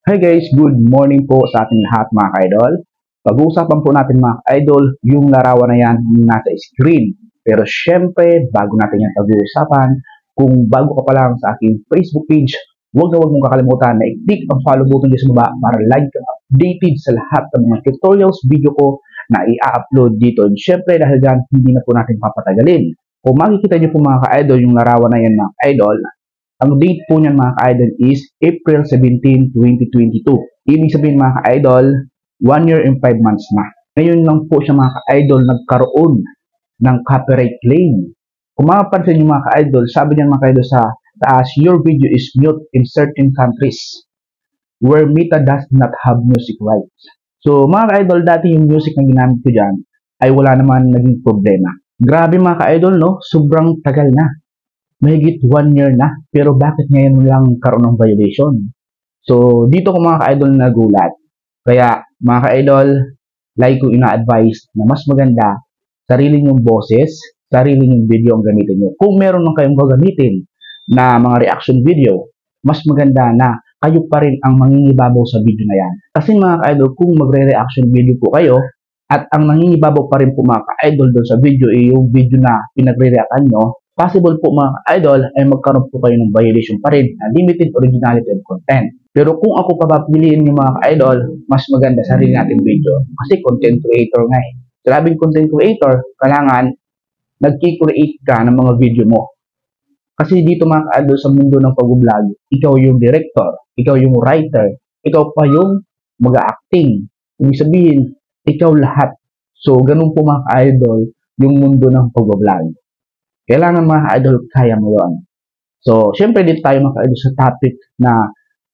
Hi guys, good morning po sa ating lahat mga ka-idol. Pag-uusapan po natin mga ka-idol yung larawan na yan nasa screen. Pero syempre, bago natin yan pag-uusapan, kung bago ka pa lang sa aking Facebook page, huwag mong kakalimutan na i-click ang follow button dito sa baba para lagi kang updated sa lahat ng mga tutorials video ko na i-upload dito. And syempre, dahil dyan, hindi na po natin papatagalin. Kung makikita nyo po mga ka-idol yung larawan na yan mga ka-idol, ang date po niyan mga ka-idol is April 17, 2022. Ibig sabihin mga ka-idol, 1 year and 5 months na. Ngayon lang po siya mga ka-idol nagkaroon ng copyright claim. Kung mapapansin niyo mga ka-idol, sabi niyan mga ka-idol sa taas, your video is mute in certain countries where Meta does not have music rights. So mga ka-idol, dati yung music na ginamit ko dyan ay wala naman naging problema. Grabe mga ka-idol, no? Sobrang tagal na. Mahigit 1 year na, pero bakit ngayon lang karoon ng violation? So, dito ko mga ka-idol nagulat. Kaya, mga ka-idol, like ko ina-advise na mas maganda, sarili nyong boses, sarili nyong video ang gamitin nyo. Kung meron man kayong gagamitin na mga reaction video, mas maganda na kayo pa rin ang mangingibabaw sa video na yan. Kasi mga ka-idol, kung magre-reaction video po kayo, at ang nangingibabaw pa rin po mga ka-idol doon sa video, yung video na pinagre-reactan nyo, possible po mga idol ay magkaroon po kayo ng violation pa rin na limited originality of content. Pero kung ako papapiliin yung mga idol, mas maganda sarili natin video. Kasi content creator nga eh. Sabing content creator, kailangan nag-create ka ng mga video mo. Kasi dito mga idol sa mundo ng pag-vlog, ikaw yung director, ikaw yung writer, ikaw pa yung mag-acting. Ibig sabihin, ikaw lahat. So, ganun po mga idol yung mundo ng pag-vlog. Kailangan mga idol, kaya mo yun. So, syempre dito tayo mga idol sa topic na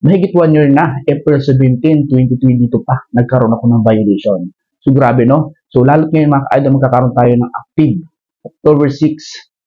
mahigit 1 year na, April 17, 2022 pa, nagkaroon ako ng violation. So, grabe no? So, lalo't ngayon mga idol, magkakaroon tayo ng active October 6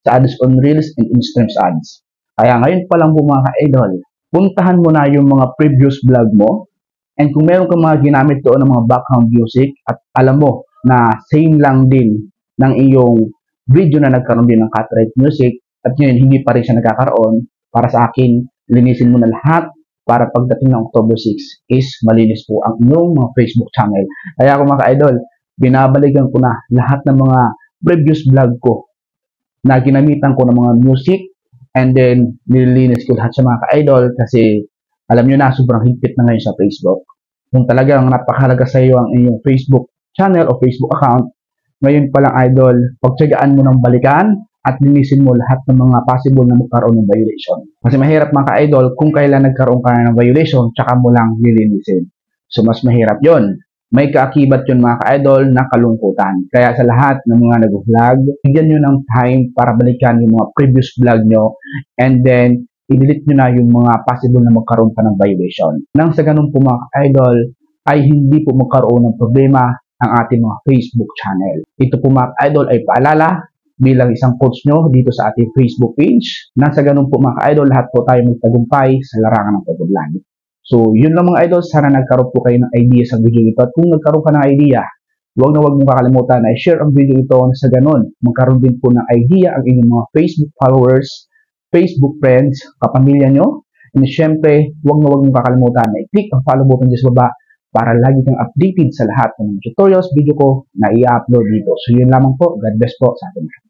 sa ads on Reels and Instagram ads. Kaya ngayon pa lang po mga idol, puntahan mo na yung mga previous vlog mo, and kung meron kang mga ginamit doon ng mga background music, at alam mo na same lang din ng iyong video na nagkaroon din ng copyright music at ngayon hindi pa rin siya nagkakaroon, para sa akin, linisin mo na lahat para pagdating ng October 6 is malinis po ang inyong mga Facebook channel. Kaya ako mga ka-idol, binabalikan ko na lahat ng mga previous vlog ko na ginamitan ko ng mga music and then nililinis ko lahat sa mga ka-idol kasi alam nyo na sobrang higpit na ngayon sa Facebook. Kung talagang napakahalaga sa iyo ang inyong Facebook channel o Facebook account, ngayon palang idol, pagtsagaan mo ng balikan at linisin mo lahat ng mga possible na magkaroon ng violation. Kasi mahirap mga ka-idol kung kailan nagkaroon ka ng violation, tsaka mo lang lilinisin. So mas mahirap yon. May kaakibat yun mga ka-idol na kalungkutan. Kaya sa lahat ng mga nag-vlog, bigyan nyo ng time para balikan yung mga previous vlog nyo and then i-delete nyo na yung mga possible na magkaroon pa ng violation. Nang sa ganun po mga ka-idol, ay hindi po magkaroon ng problema ang ating mga Facebook channel. Ito po mga idol ay paalala bilang isang coach nyo dito sa ating Facebook page. Nasa ganun po mga idol, lahat po tayo magtagumpay sa larangan ng pag-vlog. So, yun lang mga idol. Sana nagkaroon po kayo ng idea sa video ito. At kung nagkaroon ka ng idea, huwag mong kakalimutan na i-share ang video ito na sa ganun. Magkaroon din po ng idea ang inyong mga Facebook followers, Facebook friends, kapamilya nyo. And syempre, huwag mong kakalimutan na i-click ang follow button dyan sa baba para lagi kang updated sa lahat ng tutorials, video ko na i-upload dito. So, yun lamang po. God bless po sa atin.